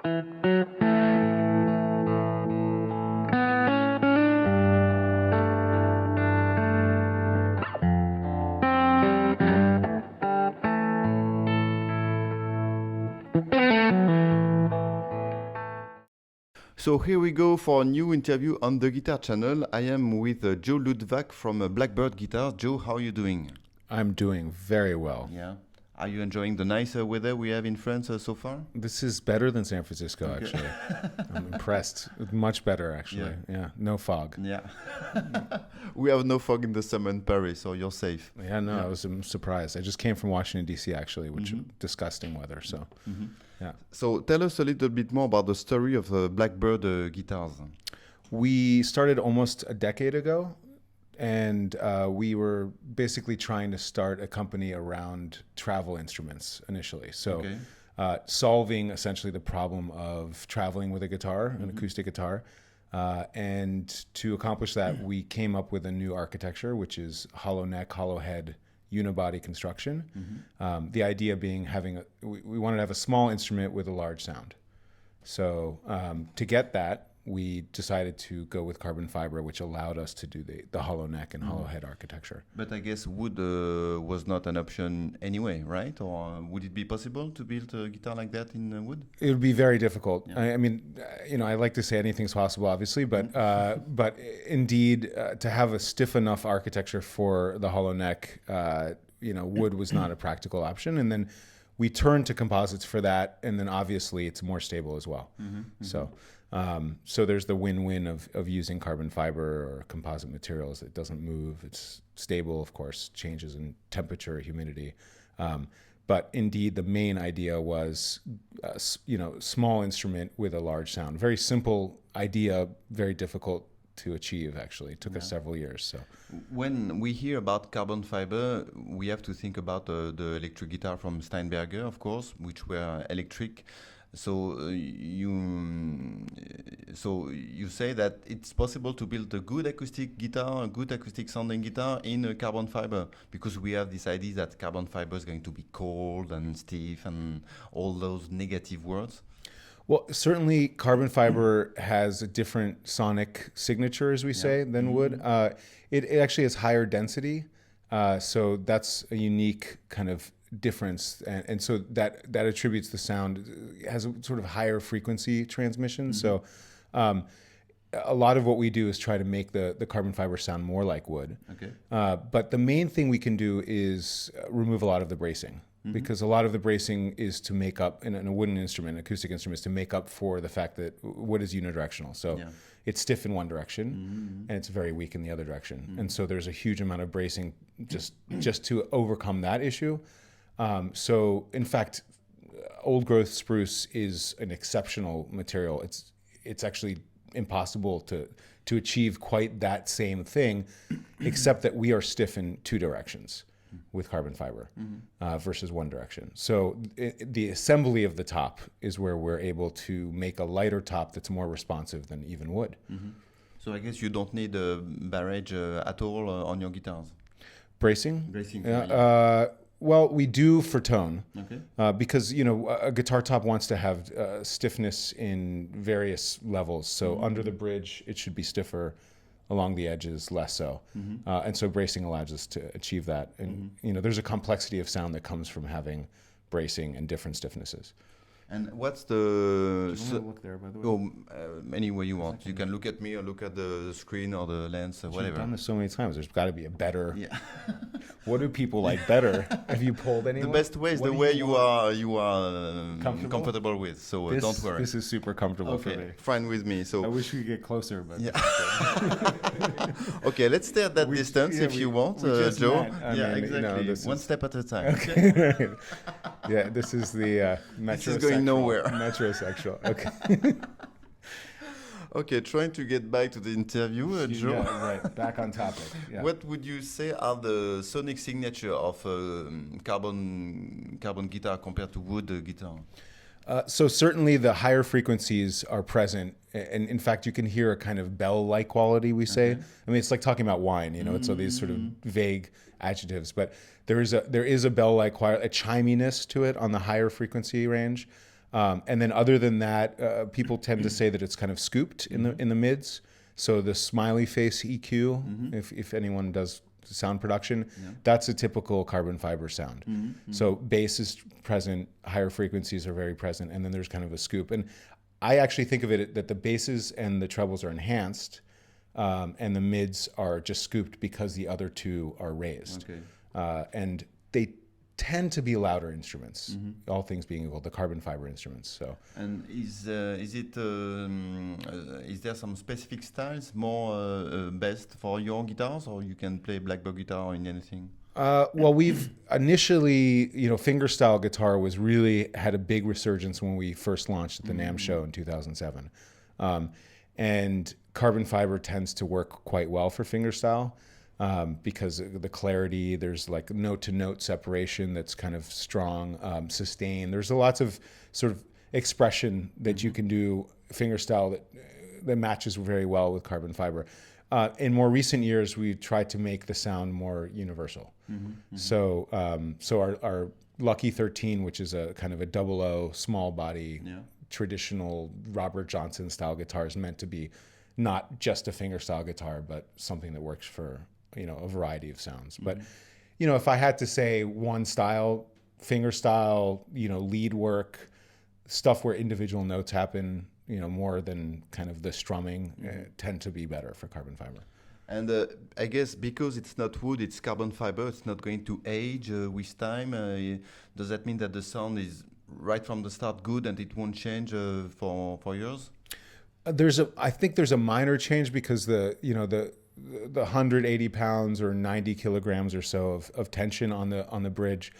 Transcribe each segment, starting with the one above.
So here we go for a new interview on the Guitar Channel. I am with Joe Luttwak from Blackbird Guitars. Joe, how are you doing? I'm doing very well. Yeah. Are you enjoying the nice weather we have in France so far? This is better than San Francisco, Okay. actually. I'm impressed. Much better, actually. Yeah. No fog. Yeah. We have no fog in the summer in Paris, so you're safe. Yeah, no, I was surprised. I just came from Washington, D.C., actually, which is disgusting weather. So, yeah. So tell us a little bit more about the story of Blackbird Guitars. We started almost a decade ago, and we were basically trying to start a company around travel instruments initially. So solving essentially the problem of traveling with a guitar, an acoustic guitar. And to accomplish that, we came up with a new architecture, which is hollow neck, hollow head, unibody construction. The idea being we wanted to have a small instrument with a large sound. So to get that, we decided to go with carbon fiber, which allowed us to do the hollow neck and hollow head architecture. But I guess wood was not an option anyway, right? Or would it be possible to build a guitar like that in wood? It would be very difficult. I mean, I like to say anything's possible, obviously, but indeed, to have a stiff enough architecture for the hollow neck, wood was not a practical option. And then we turned to composites for that, and then obviously it's more stable as well. So there's the win-win of using carbon fiber or composite materials. It doesn't move. It's stable, of course, changes in temperature, humidity. But indeed, the main idea was, small instrument with a large sound. Very simple idea, very difficult to achieve, actually. It took us several years. So when we hear about carbon fiber, we have to think about the electric guitar from Steinberger, of course, which were electric. So you say that it's possible to build a good acoustic guitar, a good acoustic sounding guitar in a carbon fiber, because we have this idea that carbon fiber is going to be cold and stiff and all those negative words. Well, certainly carbon fiber has a different sonic signature, as we say, than wood. It actually has higher density, so that's a unique kind of difference, and so that attributes the sound. It has a sort of higher frequency transmission. So a lot of what we do is try to make the carbon fiber sound more like wood. But the main thing we can do is remove a lot of the bracing, because a lot of the bracing is to make up in a wooden instrument, acoustic instrument, is to make up for the fact that wood is unidirectional. So it's stiff in one direction and it's very weak in the other direction. And so there's a huge amount of bracing just to overcome that issue. So in fact, old growth spruce is an exceptional material. It's actually impossible to achieve quite that same thing, except that we are stiff in two directions with carbon fiber versus one direction. So the assembly of the top is where we're able to make a lighter top that's more responsive than even wood. So I guess you don't need a barrage at all on your guitars. Bracing? Bracing. Well, we do for tone, because a guitar top wants to have stiffness in various levels. So under the bridge, it should be stiffer. Along the edges, less so. And so bracing allows us to achieve that. And there's a complexity of sound that comes from having bracing and different stiffnesses. And what's the... Do you want to look there, by the way? Any way you want. You can look at me or look at the screen or the lens or whatever. You've done this so many times. There's got to be a better... Yeah. What do people like better? Have you polled anyone? The best way is the way you are comfortable with. So don't worry. This is super comfortable for me. Fine with me. So I wish we could get closer, but... Okay, let's stay at that distance if you want, Joe. Exactly. One step at a time. Okay. Yeah, this is the metrosexual. This is going nowhere. Metrosexual. Okay. Okay, trying to get back to the interview, Joe. Yeah, right. Back on topic. Yeah. What would you say are the sonic signature of carbon guitar compared to wood guitar? So certainly the higher frequencies are present, and in fact you can hear a kind of bell-like quality, we say. I mean, it's like talking about wine, it's all these sort of vague adjectives, but there is a bell-like quality, a chiminess to it on the higher frequency range. And then other than that, people tend to say that it's kind of scooped in the mids. So the smiley face EQ, if anyone does sound production, that's a typical carbon fiber sound. So bass is present, higher frequencies are very present, and then there's kind of a scoop. And I actually think of it that the basses and the trebles are enhanced, and the mids are just scooped because the other two are raised. And they tend to be louder instruments, all things being equal, the carbon fiber instruments. So. And is there some specific styles more best for your guitars, or you can play Blackbird guitar in anything? Well, we've initially, fingerstyle guitar really had a big resurgence when we first launched at the NAMM show in 2007. And carbon fiber tends to work quite well for fingerstyle because of the clarity, there's like note to note separation that's kind of strong, sustained. There's lots of sort of expression that you can do fingerstyle that matches very well with carbon fiber. In more recent years, we've tried to make the sound more universal. So our Lucky 13, which is a kind of a 00 small body, traditional Robert Johnson style guitar, is meant to be not just a fingerstyle guitar, but something that works for, a variety of sounds. But, if I had to say one style, fingerstyle, lead work, stuff where individual notes happen, more than kind of the strumming, tend to be better for carbon fiber. And I guess because it's not wood, it's carbon fiber, it's not going to age with time. Does that mean that the sound is right from the start good and it won't change for years? I think there's a minor change because the 180 pounds or 90 kilograms or so of tension on the bridge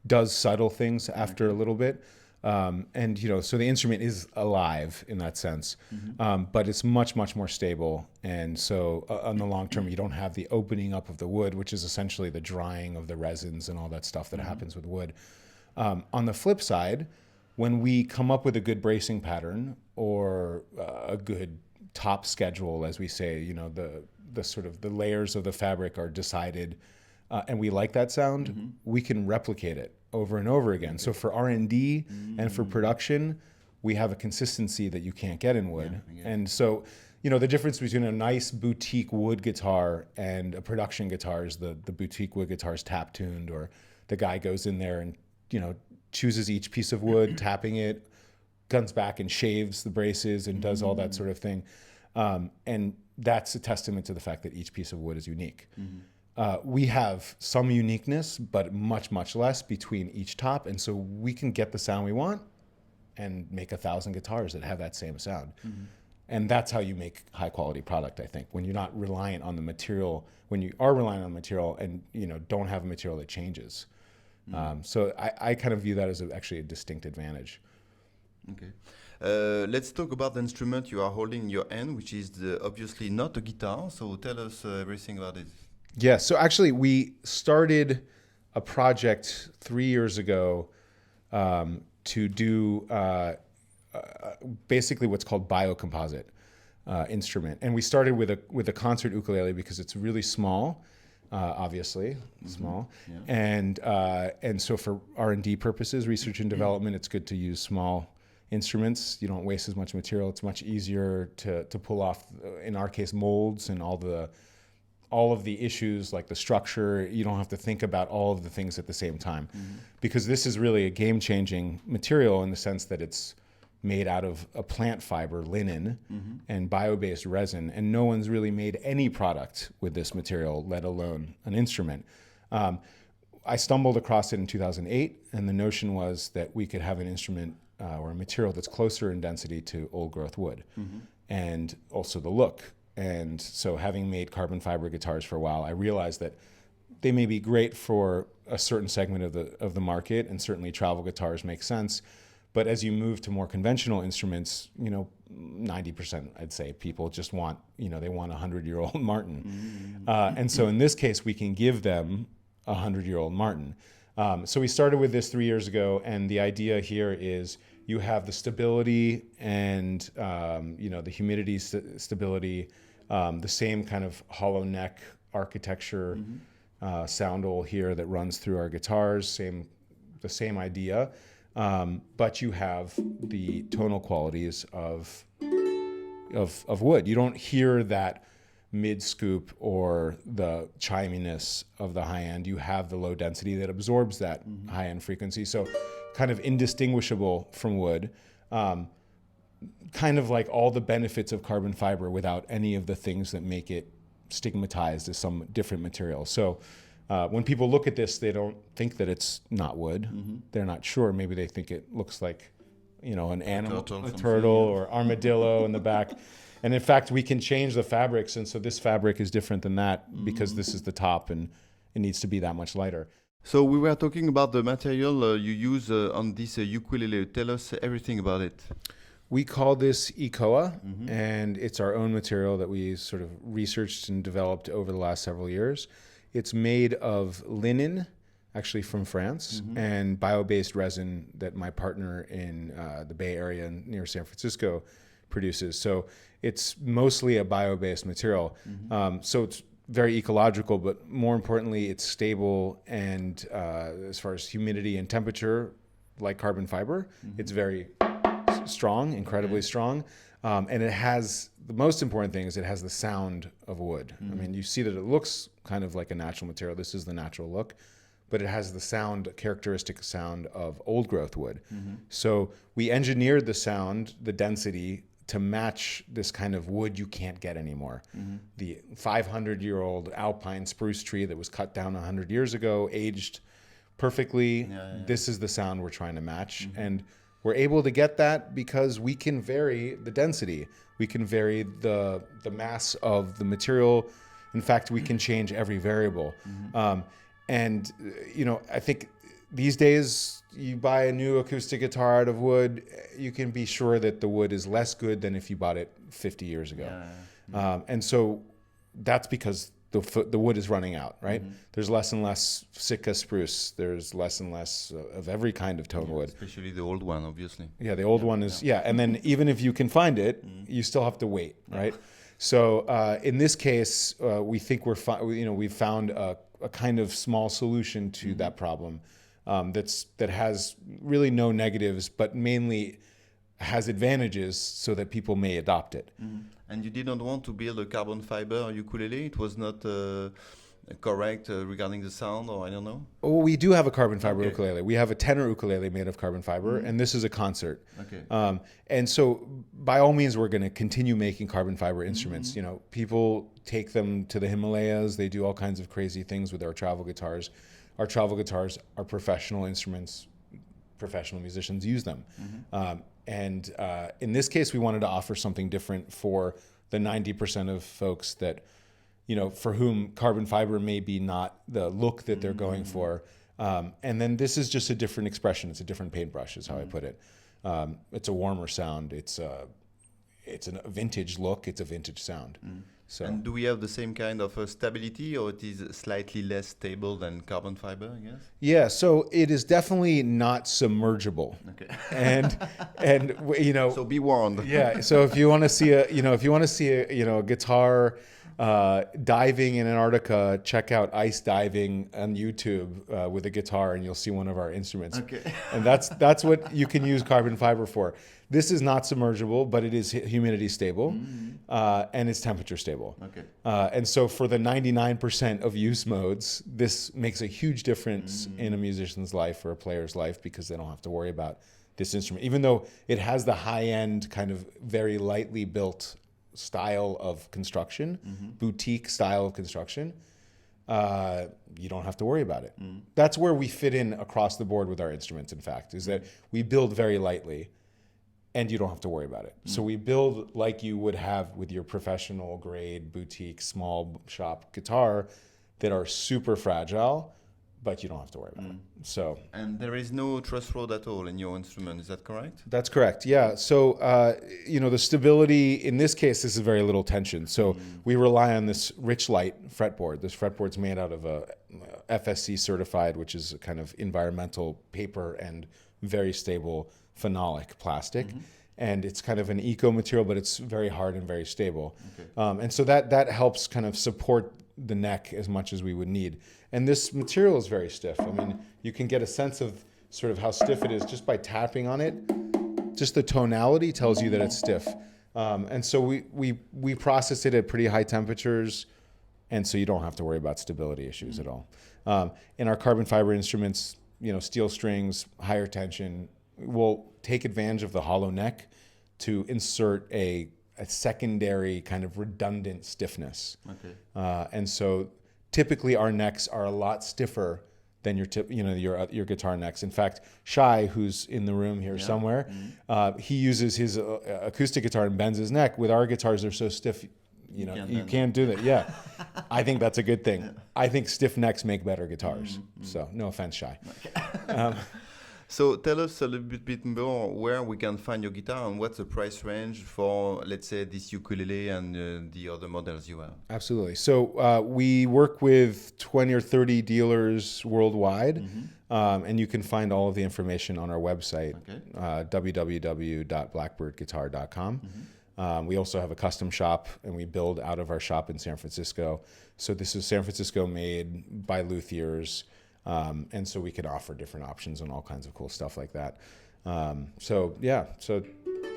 does subtle things after a little bit. And so the instrument is alive in that sense, but it's much, much more stable. And so on the long term, you don't have the opening up of the wood, which is essentially the drying of the resins and all that stuff that happens with wood. On the flip side, when we come up with a good bracing pattern or a good top schedule, as we say, the sort of the layers of the fabric are decided, and we like that sound, we can replicate it over and over again. So for R&D and for production, we have a consistency that you can't get in wood. And so, the difference between a nice boutique wood guitar and a production guitar is the boutique wood guitar is tap tuned, or the guy goes in there and, chooses each piece of wood, tapping it, comes back and shaves the braces and does all that sort of thing. And that's a testament to the fact that each piece of wood is unique. We have some uniqueness, but much, much less between each top. And so we can get the sound we want and make 1,000 guitars that have that same sound. And that's how you make high quality product, I think, when you're not reliant on the material, when you are reliant on material and, don't have a material that changes. So I kind of view that as actually a distinct advantage. Okay. Let's talk about the instrument you are holding in your hand, which is obviously not a guitar. So tell us everything about it. Yeah, so actually we started a project 3 years ago to do basically what's called biocomposite instrument. And we started with a concert ukulele because it's really small, obviously small. And so for R&D purposes, research and development, it's good to use small instruments. You don't waste as much material. It's much easier to pull off, in our case, molds and all of the issues like the structure. You don't have to think about all of the things at the same time, because this is really a game-changing material in the sense that it's made out of a plant fiber, linen, and bio-based resin, and no one's really made any product with this material, let alone an instrument. I stumbled across it in 2008, and the notion was that we could have an instrument or a material that's closer in density to old-growth wood, and also the look. And so having made carbon fiber guitars for a while, I realized that they may be great for a certain segment of the market, and certainly travel guitars make sense. But as you move to more conventional instruments, 90%, I'd say, people just want, they want a 100-year-old Martin. And so in this case, we can give them a 100-year-old Martin. So we started with this 3 years ago, and the idea here is you have the stability and, the humidity stability, the same kind of hollow neck architecture, sound hole here that runs through our guitars, the same idea. but you have the tonal qualities of wood. You don't hear that mid scoop or the chiminess of the high end. You have the low density that absorbs that high end frequency. So kind of indistinguishable from wood. Kind of like all the benefits of carbon fiber without any of the things that make it stigmatized as some different material. So when people look at this, they don't think that it's not wood. They're not sure. Maybe they think it looks like, an animal, a turtle or armadillo in the back. And in fact, we can change the fabrics. And so this fabric is different than that because this is the top and it needs to be that much lighter. So we were talking about the material you use on this ukulele. Tell us everything about it. We call this ECOA, and it's our own material that we sort of researched and developed over the last several years. It's made of linen, actually from France, and bio-based resin that my partner in the Bay Area near San Francisco produces. So it's mostly a bio-based material. So it's very ecological, but more importantly, it's stable and as far as humidity and temperature, like carbon fiber, it's very strong, incredibly strong. And it has, the most important thing is it has the sound of wood. I mean, you see that it looks kind of like a natural material. This is the natural look, but it has the sound, characteristic sound of old growth wood. So we engineered the sound, the density, to match this kind of wood you can't get anymore. The 500-year-old alpine spruce tree that was cut down 100 years ago, aged perfectly. This is the sound we're trying to match. And we're able to get that because we can vary the density. We can vary the mass of the material. In fact, we can change every variable. And, I think these days you buy a new acoustic guitar out of wood, you can be sure that the wood is less good than if you bought it 50 years ago. And so that's because the wood is running out, right? There's less and less Sitka spruce. There's less and less of every kind of tone wood. Especially the old one, obviously. Yeah, the old one is, and then even if you can find it, you still have to wait, right? So in this case, we think we've found a kind of small solution to that problem that has really no negatives, but mainly has advantages so that people may adopt it. And you didn't want to build a carbon fiber ukulele? It was not correct regarding the sound, or I don't know? Oh, we do have a carbon fiber ukulele. We have a tenor ukulele made of carbon fiber, and this is a concert. And so by all means, we're going to continue making carbon fiber instruments. People take them to the Himalayas. They do all kinds of crazy things with our travel guitars. Our travel guitars are professional instruments. Professional musicians use them. And in this case, we wanted to offer something different for the 90% of folks that, for whom carbon fiber may be not the look that they're going for. And then this is just a different expression. It's a different paintbrush is how I put it. It's a warmer sound. It's a vintage look. It's a vintage sound. So. And do we have the same kind of stability, or it is slightly less stable than carbon fiber, I guess? Yeah, so it is definitely not submergible. And So be warned. Yeah, so if you want to see a guitar diving in Antarctica, check out ice diving on YouTube with a guitar, and you'll see one of our instruments. And that's what you can use carbon fiber for. This is not submergible, but it is humidity stable, and it's temperature stable. And so for the 99% of use modes, this makes a huge difference in a musician's life or a player's life because they don't have to worry about this instrument. Even though it has the high-end kind of very lightly built style of construction, boutique style of construction, you don't have to worry about it. That's where we fit in across the board with our instruments, in fact, is that we build very lightly and you don't have to worry about it. So we build like you would have with your professional grade, boutique, small shop guitar that are super fragile, but you don't have to worry about it. So, and there is no truss rod at all in your instrument, is that correct? That's correct, yeah. So, the stability, in this case, this is very little tension. So we rely on this Rich Light fretboard. This fretboard's made out of a FSC certified, which is a kind of environmental paper and very stable phenolic plastic. And it's kind of an eco material, but it's very hard and very stable. And so that helps kind of support the neck as much as we would need. And this material is very stiff. I mean, you can get a sense of sort of how stiff it is just by tapping on it. Just the tonality tells you that it's stiff. And so we process it at pretty high temperatures, and so you don't have to worry about stability issues at all. In our carbon fiber instruments, steel strings, higher tension, we'll take advantage of the hollow neck to insert a secondary kind of redundant stiffness. Okay. And so typically our necks are a lot stiffer than your guitar necks. In fact, Shai, who's in the room here somewhere, he uses his acoustic guitar and bends his neck. With our guitars, they're so stiff, you can't do that. Yeah, I think that's a good thing. I think stiff necks make better guitars. So no offense, Shai. Okay. So tell us a little bit more where we can find your guitar and what's the price range for, let's say, this ukulele and the other models you have. Absolutely. So we work with 20 or 30 dealers worldwide, and you can find all of the information on our website, www.blackbirdguitar.com. We also have a custom shop, and we build out of our shop in San Francisco. So this is San Francisco made by luthiers. And so we can offer different options and all kinds of cool stuff like that. So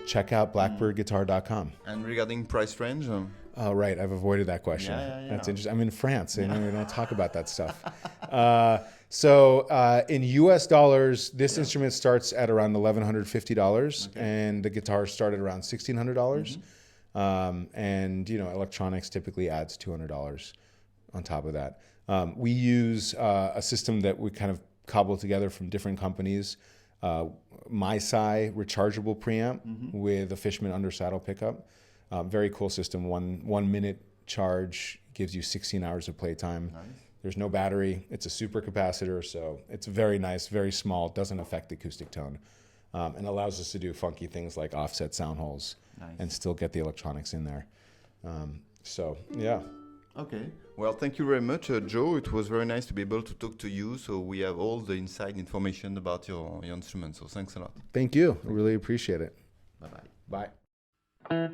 check out blackbirdguitar.com. And regarding price range? Oh, right. I've avoided that question. Yeah. That's interesting. I'm in France. We don't talk about that stuff. So in US dollars, this instrument starts at around $1,150, and the guitars start at around $1,600. And, electronics typically adds $200 on top of that. We use a system that we kind of cobbled together from different companies. MySci Rechargeable Preamp with a Fishman under saddle pickup. Very cool system. One minute charge gives you 16 hours of playtime. Nice. There's no battery. It's a super capacitor, so it's very nice, very small, doesn't affect the acoustic tone, and allows us to do funky things like offset sound holes and still get the electronics in there. Okay. Well, thank you very much, Joe. It was very nice to be able to talk to you. So we have all the inside information about your instrument. So thanks a lot. Thank you. I really appreciate it. Bye-bye. Bye.